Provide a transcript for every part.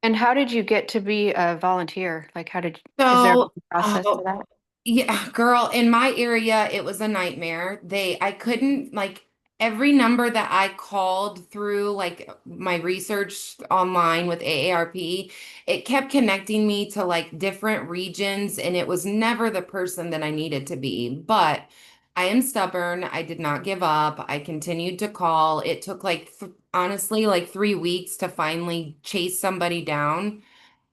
And how did you get to be a volunteer? Like, is there So, a process to oh, that? yeah, girl, in my area, it was a nightmare. I couldn't like every number that I called through like my research online with AARP, it kept connecting me to like different regions, and it was never the person that I needed to be. But I am stubborn. I did not give up. I continued to call. It took like th honestly like 3 weeks to finally chase somebody down.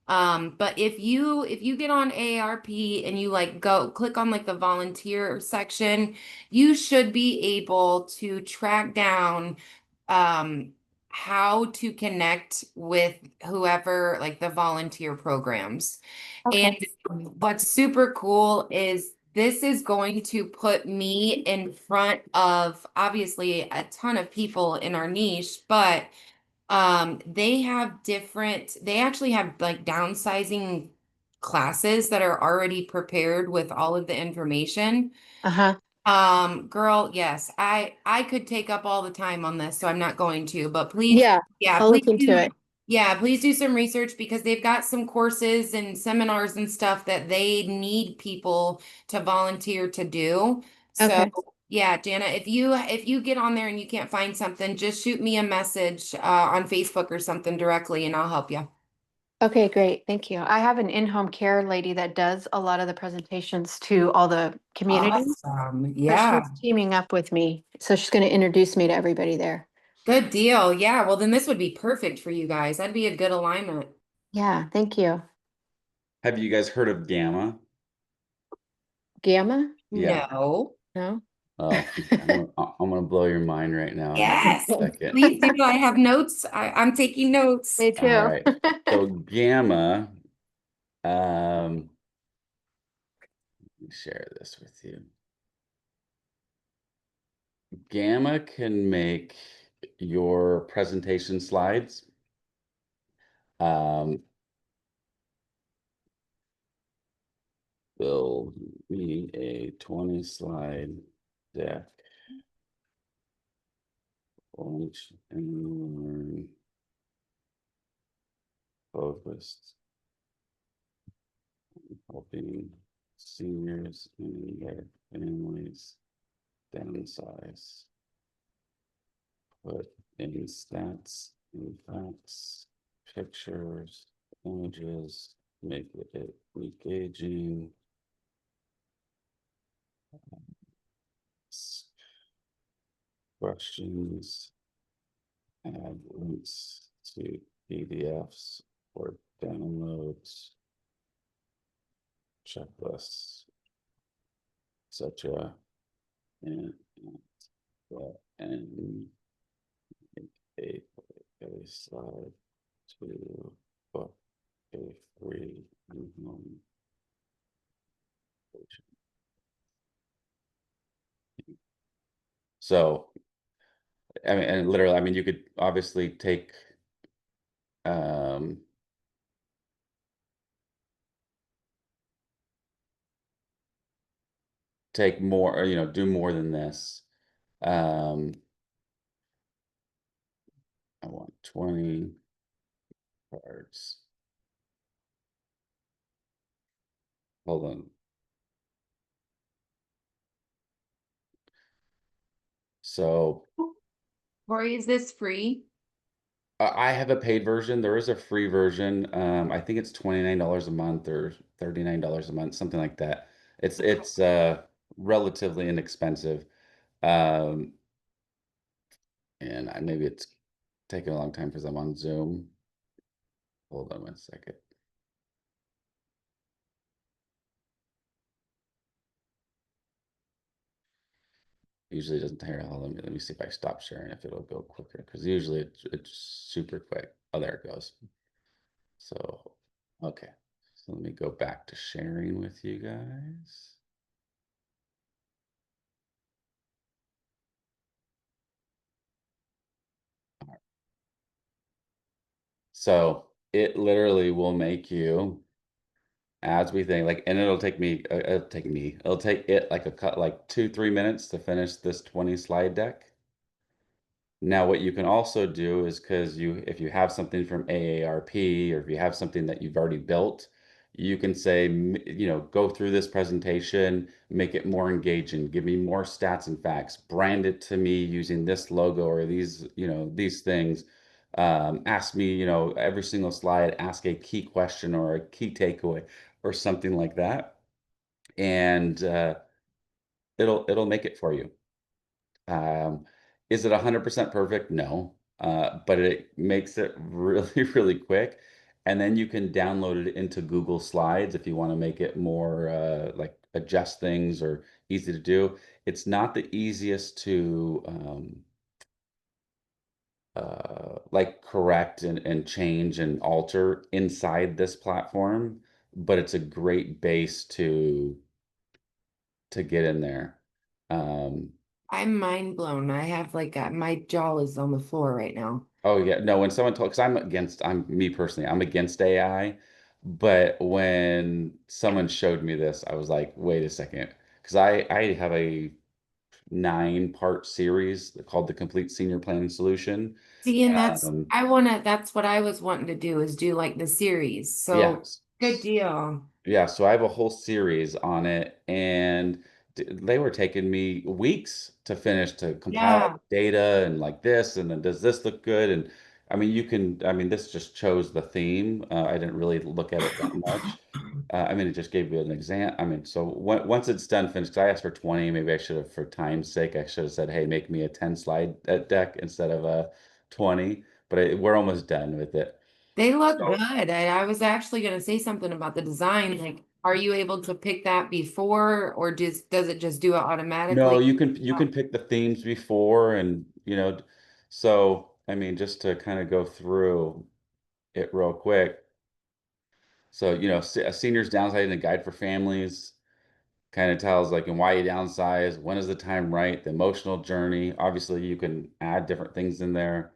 But if you get on AARP and you like go click on like the volunteer section, you should be able to track down um how to connect with whoever like the volunteer programs. And Okay. what's super cool is this is going to put me in front of obviously a ton of people in our niche, but they actually have like downsizing classes that are already prepared with all of the information. Uh-huh. Girl, yes, I could take up all the time on this, so I'm not going to, but please, Yeah, yeah, I'll look into it. please do some research because they've got some courses and seminars and stuff that they need people to volunteer to do. So, Okay. yeah, Jana, if you get on there and you can't find something, just shoot me a message on Facebook or something directly and I'll help you. Okay, great. Thank you. I have an in-home care lady that does a lot of the presentations to all the communities. Awesome. So Yeah. she's teaming up with me. So she's going to introduce me to everybody there. Good deal. Yeah. Well, then this would be perfect for you guys. That'd be a good alignment. Yeah, thank you. Have you guys heard of Gamma? Gamma? Yeah. No. No? Oh, I'm gonna blow your mind right now in like Yes, a second. please do. I have notes. I'm taking notes. Me All too. right. So Gamma, let me share this with you. Gamma can make your presentation slides. Um, Build me a 20 slide deck. Launch and learn focused, helping seniors and their families downsize. Put in stats and facts, pictures, images, make it engaging. Questions, add links to PDFs or downloads, checklists, etc. And, and make a slide to book a free home. So, I mean, and literally, I mean, you could obviously um, take more, or, do more than this. Um, I want 20 cards. Hold on. So Corey, is this free? I have a paid version. There is a free version. I think it's $29 a month or $39 a month, something like that. It's relatively inexpensive. Um, and maybe it's taking a long time because I'm on Zoom. Hold on one second. Usually it doesn't take. Hold on, let me see if I stop sharing if it'll go quicker because usually it's super quick. Oh, there it goes. So, okay. So let me go back to sharing with you guys. So it literally will make you, as we think, like, and it'll take it like like 2, 3 minutes to finish this 20 slide deck. Now, what you can also do is because if you have something from AARP or if you have something that you've already built, you can say, go through this presentation, make it more engaging, give me more stats and facts, brand it to me using this logo or these things. Ask me, every single slide, ask a key question or a key takeaway or something like that. And it'll make it for you. Um, is it 100% perfect? No. But it makes it really, really quick. And then you can download it into Google Slides if you want to make it more like adjust things or easy to do. It's not the easiest to like correct and change and alter inside this platform, but it's a great base to get in there. Um, I'm mind blown. I have like my jaw is on the floor right now. Oh yeah, no, when someone told, because I'm me personally, I'm against AI, but when someone showed me this, I was like, wait a second, because I have a 9-part series called the Complete Senior Planning Solution. See, and Um, that's what I was wanting to do is do like the series. yeah, So good deal. Yeah, so I have a whole series on it, and they were taking me weeks to finish to compile all Yeah. the data and like this, and then does this look good? And I mean, this just chose the theme. I didn't really look at it that much. I mean, it just gave you an exam. I mean, so once it's done, finished, 'cause I asked for 20, maybe I should have, for time's sake, I should have said, hey, make me a 10 slide deck instead of a 20, but we're almost done with it. They look So good. I was actually going to say something about the design. Like, are you able to pick that before, or does it just do it no, automatically? you can pick the themes before and so I mean just to kind of go through it real quick. So, a senior's downsizing a guide for families kind of tells like and why you downsize, when is the time right, the emotional journey. Obviously, you can add different things in there.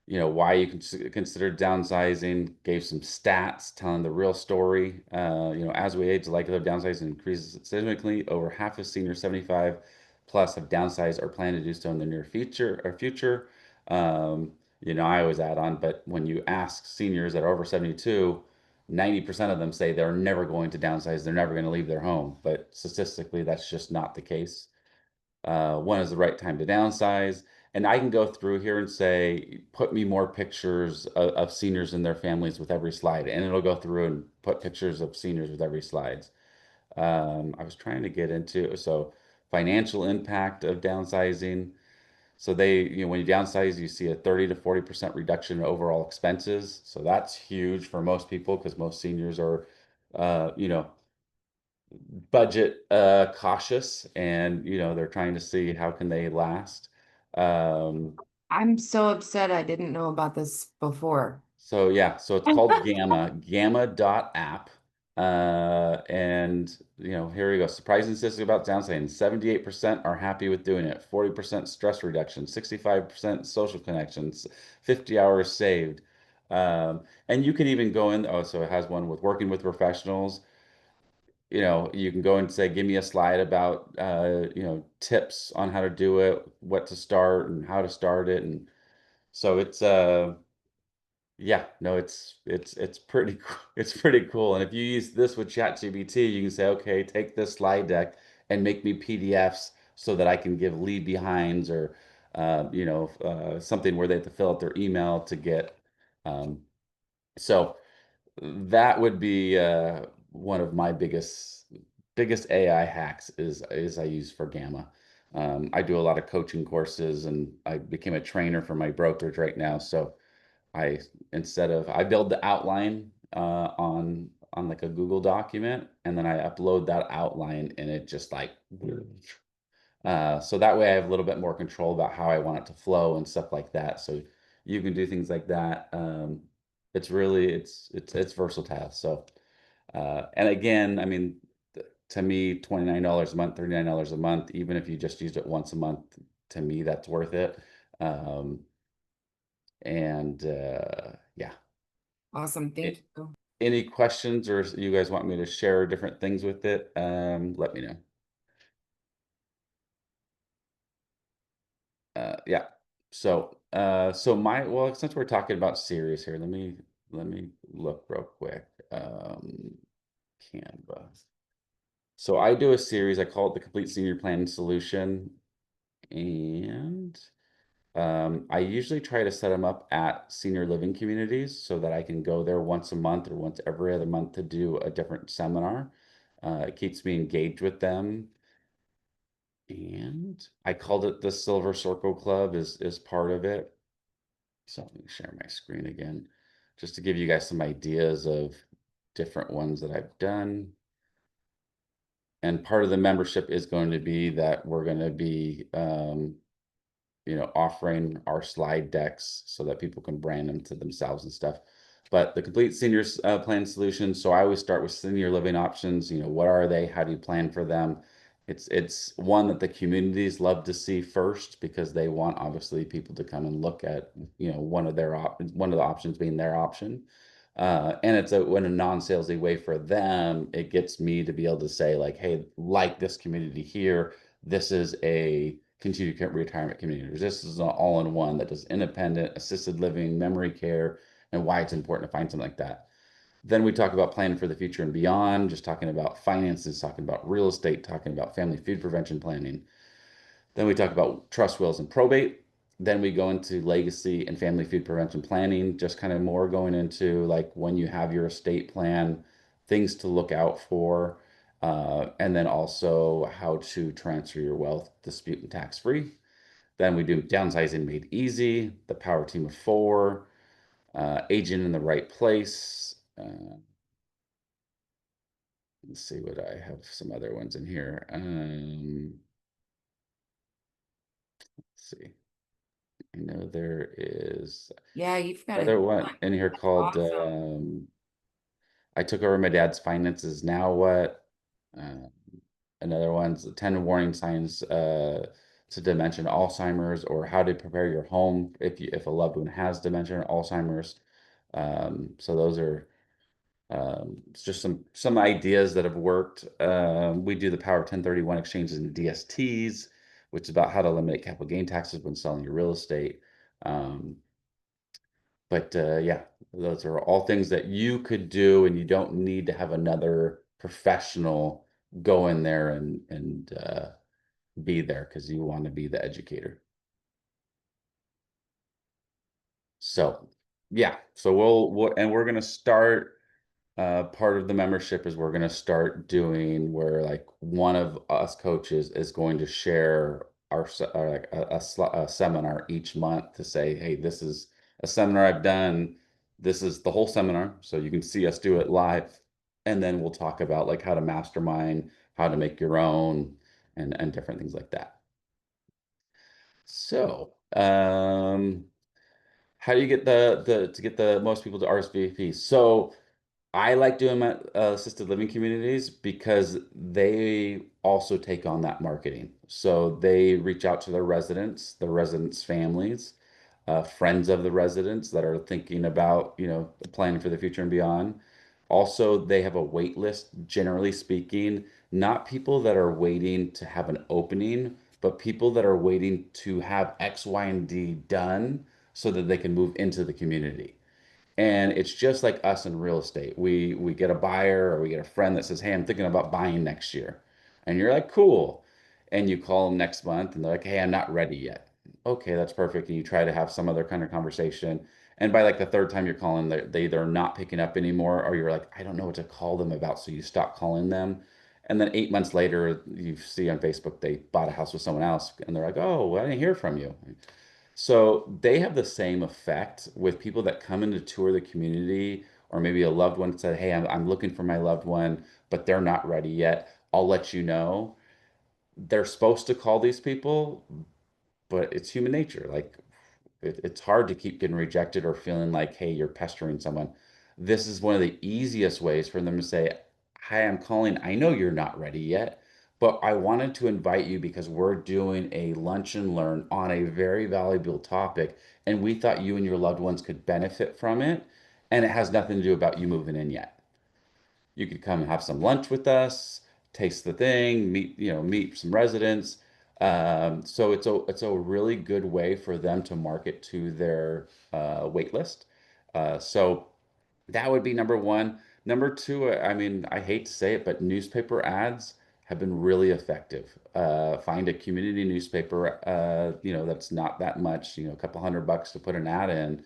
Why you consider downsizing, gave some stats telling the real story. As we age, the likelihood of downsizing increases significantly. Over half of seniors 75 plus have downsized or plan to do so in the near future. I always add on, but when you ask seniors that are over 72, 90% of them say they're never going to downsize, they're never going to leave their home. But statistically, that's just not the case. When is the right time to downsize? And I can go through here and say, put me more pictures of seniors and their families with every slide. And it'll go through and put pictures of seniors with every slides. I was trying to get into, so financial impact of downsizing. So when you downsize, you see a 30 to 40% reduction in overall expenses. So that's huge for most people because most seniors are, uh, you know, budget cautious and they're trying to see how can they last. um I'm so upset I didn't know about this before. so yeah, so it's called gamma.app. And here we go. Surprising statistics about downsizing: 78% are happy with doing it, 40% stress reduction, 65% social connections, 50 hours saved. And you can even go in, oh, so it has one with working with professionals. You can go and say, give me a slide about, tips on how to do it, what to start and how to start it. And so yeah, no, it's pretty, it's pretty cool. And if you use this with ChatGPT, you can say, okay, take this slide deck and make me PDFs so that I can give leave behinds or, something where they have to fill out their email to get, um, so that would be one of my biggest AI hacks is I use for Gamma. I do a lot of coaching courses and I became a trainer for my brokerage right now. So I I build the outline on like a Google document and then I upload that outline and it just like so that way I have a little bit more control about how I want it to flow and stuff like that. So you can do things like that. It's really it's versatile. So and again, I mean, to me, $29 a month, $39 a month, even if you just used it once a month, to me, that's worth it. Um, and yeah. Awesome. Thank A- you. Any questions or you guys want me to share different things with it? Let me know. Yeah. Well, since we're talking about series here, let me look real quick. Canva. So I do a series, I call it the Complete Senior Planning Solution, and I usually try to set them up at senior living communities so that I can go there once a month or once every other month to do a different seminar. It keeps me engaged with them. And I called it the Silver Circle Club is part of it. So let me share my screen again, just to give you guys some ideas of different ones that I've done. And part of the membership is going to be that we're going to be offering our slide decks so that people can brand them to themselves and stuff. But the complete senior plan solution. So I always start with senior living options. What are they? How do you plan for them? It's one that the communities love to see first because they want obviously people to come and look at one of one of the options being their option. And it's when a non-salesy way for them, it gets me to be able to say like, hey, like this community here, this is a continued retirement community. This is an all-in-one that does independent, assisted living, memory care, and why it's important to find something like that. Then we talk about planning for the future and beyond, just talking about finances, talking about real estate, talking about family food prevention planning. Then we talk about trust wills and probate. Then we go into legacy and family food prevention planning, just kind of more going into like when you have your estate plan, things to look out for, and then also how to transfer your wealth dispute and tax free. Then we do downsizing made easy, the power team of four, aging in the right place. Let's see what I have some other ones in here. Let's see. I know there is Yeah, you've got a another one in here called awesome. I took over my dad's finances. Now what? Uh, Another one's 10 warning signs to dementia and Alzheimer's, or how to prepare your home if a loved one has dementia or Alzheimer's. So those are it's just some ideas that have worked. We do the power of 1031 exchanges and DSTs, which is about how to eliminate capital gain taxes when selling your real estate. Um, but yeah, those are all things that you could do, and you don't need to have another professional go in there and be there because you want to be the educator. So yeah, so we're gonna start. Part of the membership is we're going to start doing where like one of us coaches is going to share like a seminar each month to say, hey, this is a seminar I've done. This is the whole seminar. So you can see us do it live. And then we'll talk about like how to mastermind, how to make your own and different things like that. So, how do you get the most people to RSVP? So I like doing my assisted living communities because they also take on that marketing. So they reach out to their residents' families, friends of the residents that are thinking about, planning for the future and beyond. Also, they have a wait list, generally speaking, not people that are waiting to have an opening, but people that are waiting to have X, Y, and D done so that they can move into the community. And it's just like us in real estate. We get a buyer or we get a friend that says, "Hey, I'm thinking about buying next year." And you're like, "Cool." And you call them next month and they're like, "Hey, I'm not ready yet." Okay, that's perfect. And you try to have some other kind of conversation. And by like the third time you're calling, they're not picking up anymore, or you're like, "I don't know what to call them about." So you stop calling them. And then 8 months later, you see on Facebook they bought a house with someone else, and they're like, "Oh, well, I didn't hear from you." So they have the same effect with people that come in to tour the community, or maybe a loved one said, "Hey, I'm looking for my loved one, but they're not ready yet. I'll let you know." They're supposed to call these people, but it's human nature. Like it's hard to keep getting rejected or feeling like, hey, you're pestering someone. This is one of the easiest ways for them to say, "Hi, I'm calling. I know you're not ready yet, but I wanted to invite you because we're doing a lunch and learn on a very valuable topic, and we thought you and your loved ones could benefit from it. And it has nothing to do about you moving in yet. You could come and have some lunch with us, taste the thing, meet some residents. So it's a really good way for them to market to their wait list. So that would be number one. Number two, I mean, I hate to say it, but newspaper ads have been really effective. Find a community newspaper, that's not that much, a couple $100 to put an ad in.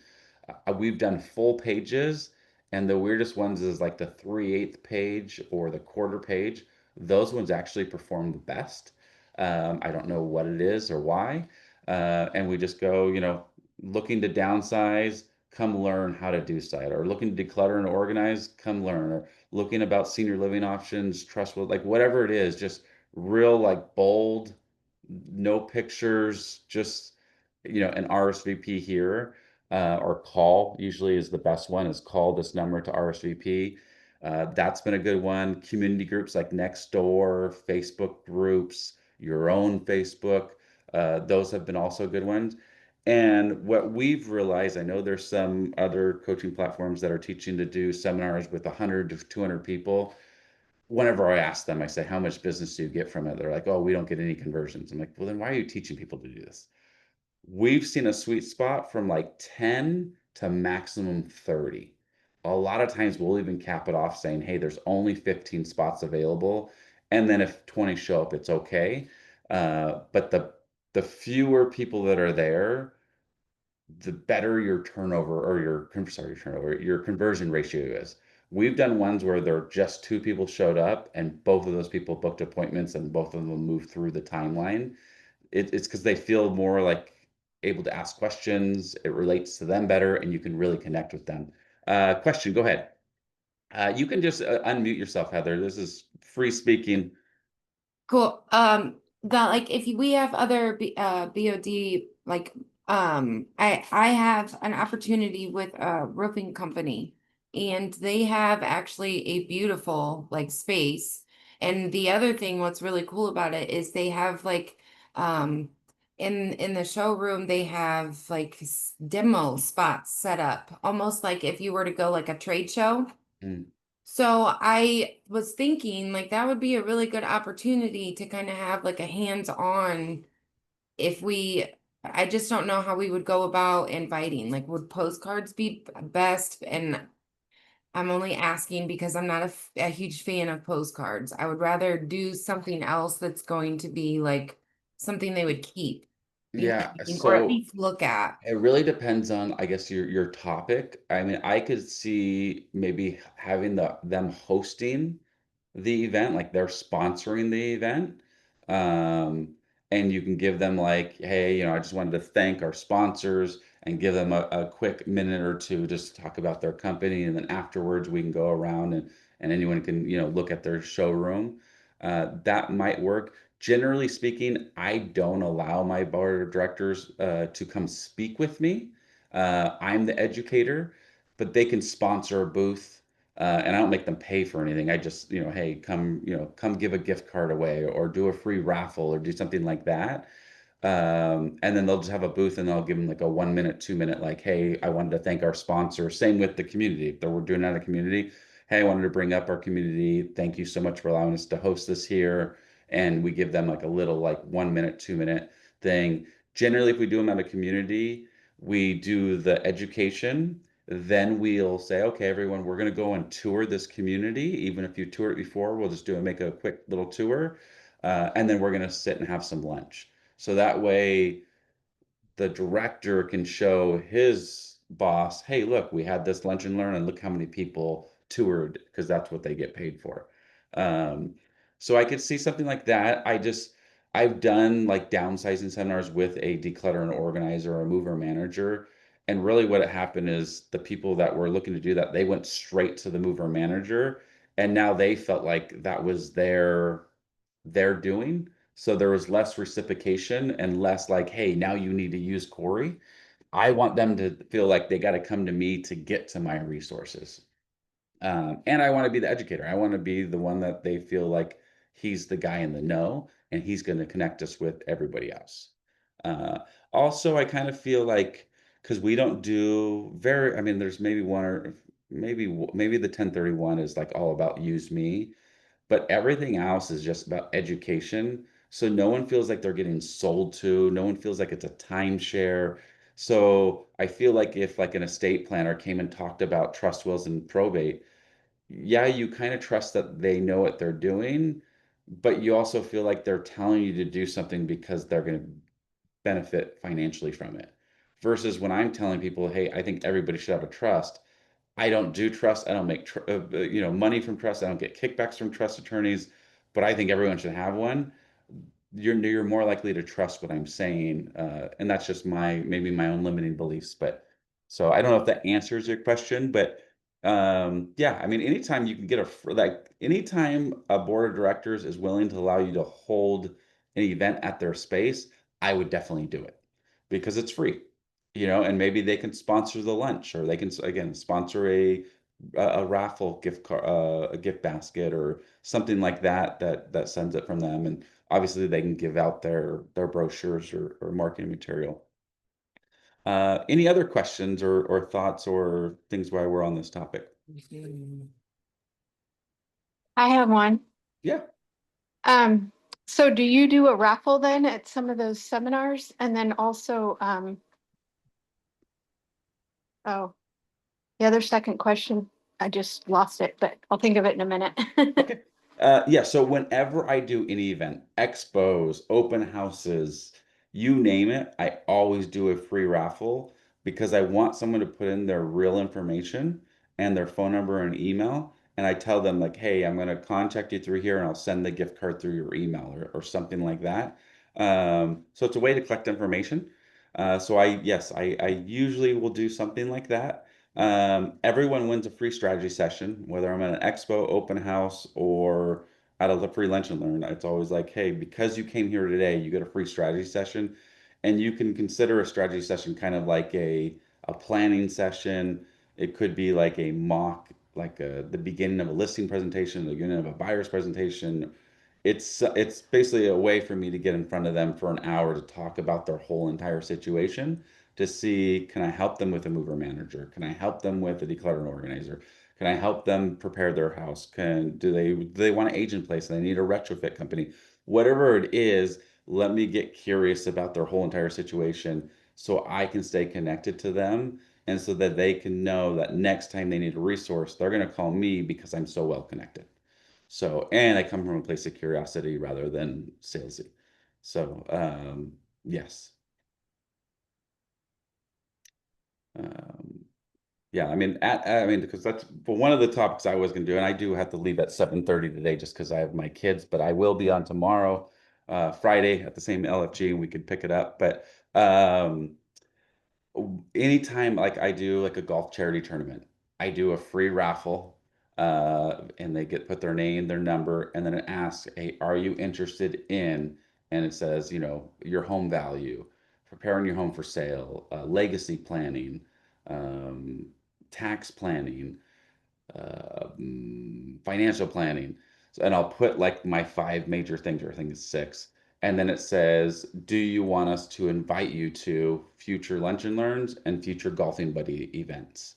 We've done full pages, and the weirdest ones is like the 3/8 page or the quarter page. Those ones actually perform the best. I don't know what it is or why. And we just go, looking to downsize, come learn how to do site, or looking to declutter and organize, come learn, or looking about senior living options, trustworthy, like whatever it is, just real like bold, no pictures, just an RSVP here, or call usually is the best one, is call this number to RSVP. That's been a good one. Community groups like Nextdoor, Facebook groups, your own Facebook, those have been also good ones. And what we've realized, I know there's some other coaching platforms that are teaching to do seminars with 100 to 200 people. Whenever I ask them, I say, how much business do you get from it? They're like, oh, we don't get any conversions. I'm like, well, then why are you teaching people to do this? We've seen a sweet spot from like 10 to maximum 30. A lot of times we'll even cap it off saying, hey, there's only 15 spots available. And then if 20 show up, it's okay. But the fewer people that are there, the better your turnover, or your conversion ratio is. We've done ones where there are just two people showed up and both of those people booked appointments and both of them moved through the timeline. It's because they feel more like able to ask questions. It relates to them better, and you can really connect with them. Question, go ahead. You can just unmute yourself, Heather. This is free speaking. Cool. That like if we have other BOD like I have an opportunity with a roofing company, and they have actually a beautiful like space. And the other thing what's really cool about it is they have like um in the showroom they have like demo spots set up, almost like if you were to go like a trade show. Mm. So I was thinking like that would be a really good opportunity to kind of have like a hands-on if we I just don't know how we would go about inviting. Like would postcards be best? And I'm only asking because I'm not a huge fan of postcards. I would rather do something else that's going to be like something they would keep, you know, Yeah, what I mean, or at so least look at. it really depends on, I guess, your topic. I mean, I could see maybe having them hosting the event, like they're sponsoring the event. Um, and you can give them like, hey, I just wanted to thank our sponsors, and give them a quick minute or two just to talk about their company. And then afterwards we can go around, and anyone can, look at their showroom. That might work. Generally speaking, I don't allow my board of directors to come speak with me. I'm the educator, but they can sponsor a booth, and I don't make them pay for anything. I just, hey, come give a gift card away, or do a free raffle, or do something like that. And then they'll just have a booth, and they'll give them like a 1 minute, 2 minute, like, hey, I wanted to thank our sponsor. Same with the community. If we're doing it at a community, hey, I wanted to bring up our community. Thank you so much for allowing us to host this here. And we give them like a little like 1 minute, 2 minute thing. Generally, if we do them at a community, we do the education. Then we'll say, okay, everyone, we're going to go and tour this community. Even if you toured it before, we'll just make a quick little tour. And then we're going to sit and have some lunch. So that way the director can show his boss, hey, look, we had this lunch and learn, and look how many people toured, because that's what they get paid for. Um, so I could see something like that. I've done like downsizing seminars with a declutter and organizer or a mover manager. And really what had happened is the people that were looking to do that, they went straight to the mover manager. And now they felt like that was their doing. So there was less reciprocation and less like, hey, now you need to use Cory. I want them to feel like they got to come to me to get to my resources. And I want to be the educator. I want to be the one that they feel like he's the guy in the know, and he's going to connect us with everybody else. Uh, Also, I kind of feel like, because we don't do I mean, there's maybe one, or maybe the 1031 is like all about use me, but everything else is just about education. So no one feels like they're getting sold to, no one feels like it's a timeshare. So I feel like if like an estate planner came and talked about trust wills and probate, yeah, you kind of trust that they know what they're doing, but you also feel like they're telling you to do something because they're going to benefit financially from it. Versus when I'm telling people, hey, I think everybody should have a trust. I don't do trust. I don't make money from trust. I don't get kickbacks from trust attorneys, but I think everyone should have one. You're more likely to trust what I'm saying, and that's just maybe my own limiting beliefs. But so I don't know if that answers your question, but yeah, I mean, anytime you can get anytime a board of directors is willing to allow you to hold an event at their space, I would definitely do it because it's free, and maybe they can sponsor the lunch, or they can again sponsor a raffle gift card, a gift basket, or something like that sends it from them, and obviously they can give out their brochures or marketing material. Any other questions or thoughts or things while we're on this topic? I have one. Yeah. Um, so do you do a raffle then at some of those seminars? And then also, oh, the other second question, I just lost it, but I'll think of it in a minute. Okay. Yeah, so whenever I do any event, expos, open houses, you name it, I always do a free raffle because I want someone to put in their real information and their phone number and email. And I tell them, like, hey, I'm going to contact you through here and I'll send the gift card through your email or something like that. So it's a way to collect information. So yes, I usually will do something like that. Everyone wins a free strategy session, whether I'm at an expo, open house, or at a free lunch and learn. It's always like, hey, because you came here today, you get a free strategy session, and you can consider a strategy session kind of like a planning session. It could be like a mock, like the beginning of a listing presentation, the beginning of a buyer's presentation. It's basically a way for me to get in front of them for an hour to talk about their whole entire situation, to see, can I help them with a mover manager? Can I help them with a decluttering organizer? Can I help them prepare their house? Do they want an agent place? They need a retrofit company. Whatever it is, let me get curious about their whole entire situation so I can stay connected to them, and so that they can know that next time they need a resource, they're going to call me because I'm so well connected. So, and I come from a place of curiosity rather than salesy. So, yes. Um, yeah, I mean, because that's for one of the topics I was going to do, and I do have to leave at 7:30 today just because I have my kids, but I will be on tomorrow, Friday at the same LFG, and we could pick it up. But anytime like I do like a golf charity tournament, I do a free raffle, and they get put their name, their number, and then it asks, hey, are you interested in, and it says, your home value, preparing your home for sale, legacy planning, um, tax planning, financial planning. So, and I'll put like my five major things, or I think it's six. And then it says, do you want us to invite you to future lunch and learns and future golfing buddy events?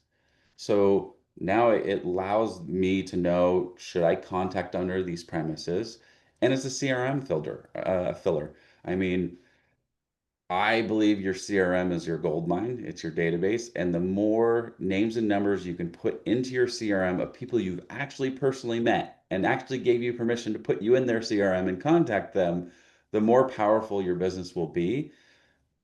So now it allows me to know, should I contact under these premises? And it's a CRM filler. I mean, I believe your CRM is your gold mine. It's your database. And the more names and numbers you can put into your CRM of people you've actually personally met and actually gave you permission to put you in their CRM and contact them, the more powerful your business will be.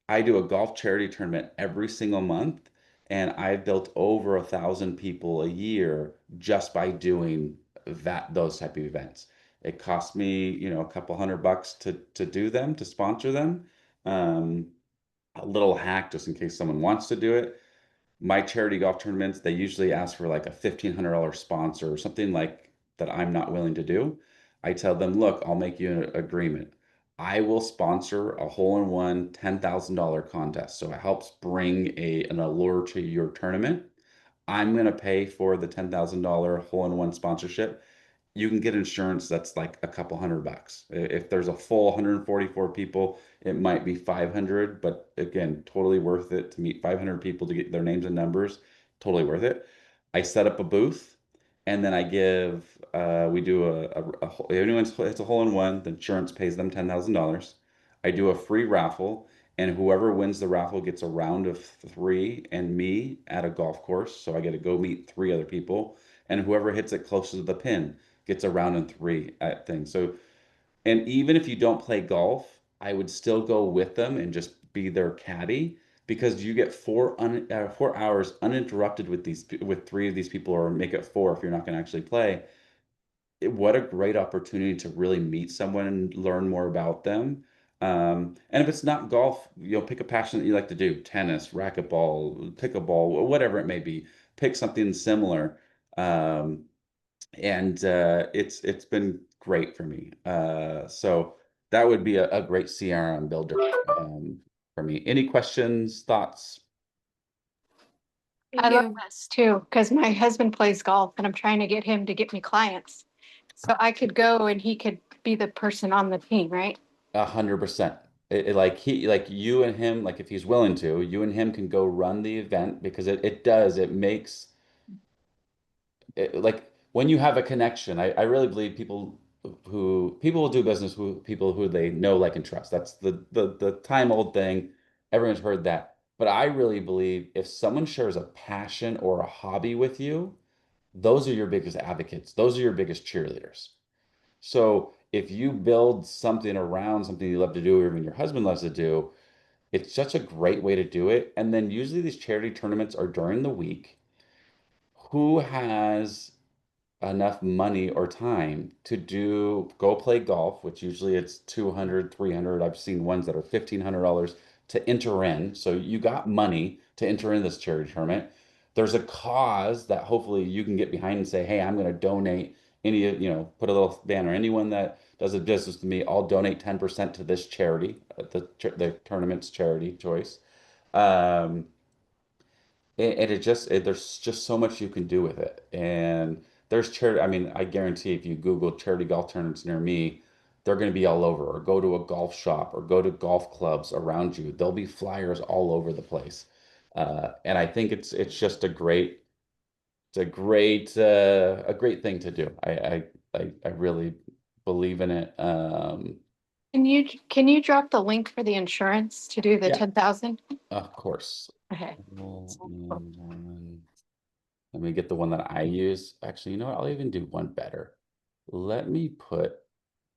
I do a golf charity tournament every single month, and I've built over 1,000 people a year just by doing those type of events. It costs me, a couple $100 to do them, to sponsor them. Um, a little hack just in case someone wants to do it. My charity golf tournaments, they usually ask for like a $1,500 sponsor or something like that I'm not willing to do. I tell them, look, I'll make you an agreement. I will sponsor a hole-in-one $10,000 contest. So it helps bring an allure to your tournament. I'm going to pay for the $10,000 hole-in-one sponsorship. You can get insurance that's like a couple $100. If there's a full 144 people, it might be 500, but again, totally worth it to meet 500 people to get their names and numbers. Totally worth it. I set up a booth, And then I give, we do if anyone hits a hole in one, the insurance pays them $10,000. I do a free raffle, and whoever wins the raffle gets a round of three and me at a golf course. So I get to go meet three other people, and whoever hits it closest to the pin gets a round and three at things. So, and even if you don't play golf, I would still go with them and just be their caddy because you get 4 hours uninterrupted with with three of these people, or make it four if you're not going to actually play. What a great opportunity to really meet someone and learn more about them. And if it's not golf, pick a passion that you like to do: tennis, racquetball, pickleball, whatever it may be. Pick something similar. Um, and it's been great for me. So that would be a great CRM builder for me. Any questions, thoughts? I Thank love you. this too, because my husband plays golf and I'm trying to get him to get me clients. So I could go and he could be the person on the team, right? 100%. Like you and him, like if he's willing to, you and him can go run the event because it makes it, like when you have a connection. I really believe people will do business with people who they know, like, and trust. That's the time old thing. Everyone's heard that. But I really believe if someone shares a passion or a hobby with you, those are your biggest advocates. Those are your biggest cheerleaders. So if you build something around something you love to do, or even your husband loves to do, it's such a great way to do it. And then usually these charity tournaments are during the week. Who has enough money or time to go play golf, which usually it's 200, 300. I've seen ones that are $1,500 to enter in. So you got money to enter in this charity tournament. There's a cause that hopefully you can get behind and say, hey, I'm going to donate put a little banner. Anyone that does a business with me, I'll donate 10% to this charity, the tournament's charity choice. Um, and there's just so much you can do with it. And there's charity. I mean, I guarantee if you Google charity golf tournaments near me, they're going to be all over. Or go to a golf shop, or go to golf clubs around you. There'll be flyers all over the place. And I think it's just a great thing to do. I really believe in it. Can you drop the link for the insurance to do the Yeah, 10,000? of course. Okay. Let me get the one that I use. Actually, you know what? I'll even do one better. Let me put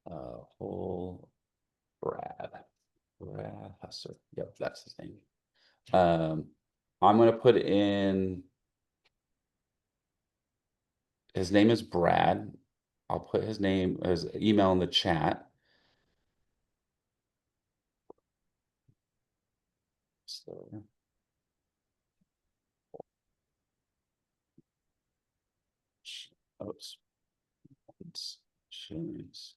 whole Brad. Brad Husser. Yep, that's his name. I'm gonna put in his name is Brad. I'll put his email in the chat. So, oops. Choose.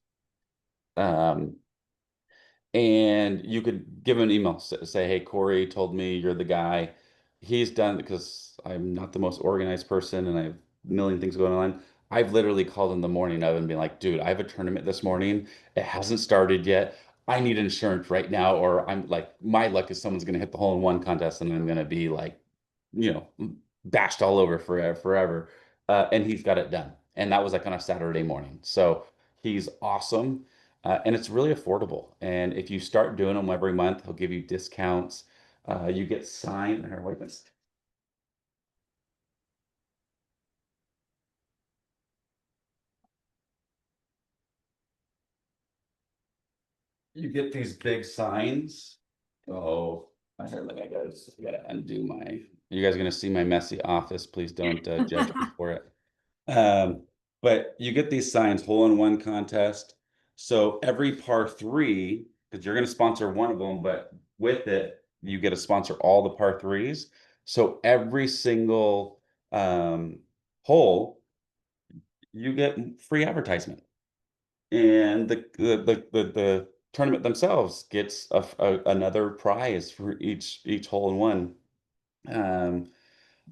Um, and you could give him an email, say, hey, Cory told me you're the guy. He's done, because I'm not the most organized person and I have a million things going on. I've literally called in the morning of and been like, dude, I have a tournament this morning. It hasn't started yet. I need insurance right now. Or I'm like, my luck is someone's going to hit the hole in one contest and I'm going to be like, you know, bashed all over forever. And he's got it done. And that was like on a Saturday morning. So he's awesome. And it's really affordable. And if you start doing them every month, he'll give you discounts. You get signed. Here, wait a minute. You get these big signs. Oh, I heard, like, I gotta undo my. You guys are gonna see my messy office. Please don't judge me for it. Um, but you get these signs: hole in one contest. So every par three, because you're going to sponsor one of them, but with it, you get to sponsor all the par threes. So every single hole, you get free advertisement, and the tournament themselves gets another prize for each hole in one. Um,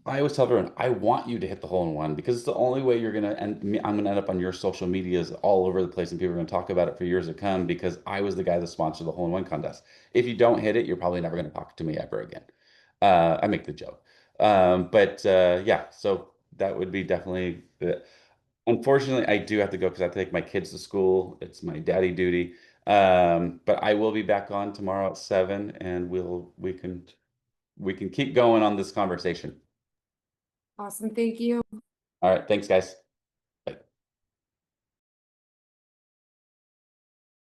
I always tell everyone, I want you to hit the hole in one because it's the only way you're gonna I'm gonna end up on your social medias all over the place, and people are gonna talk about it for years to come because I was the guy that sponsored the hole in one contest. If you don't hit it, you're probably never gonna talk to me ever again. I make the joke. But yeah, so that would be definitely it. Unfortunately, I do have to go because I have to take my kids to school. It's my daddy duty. But I will be back on tomorrow at 7 and we can keep going on this conversation. Awesome. Thank you. All right, thanks guys.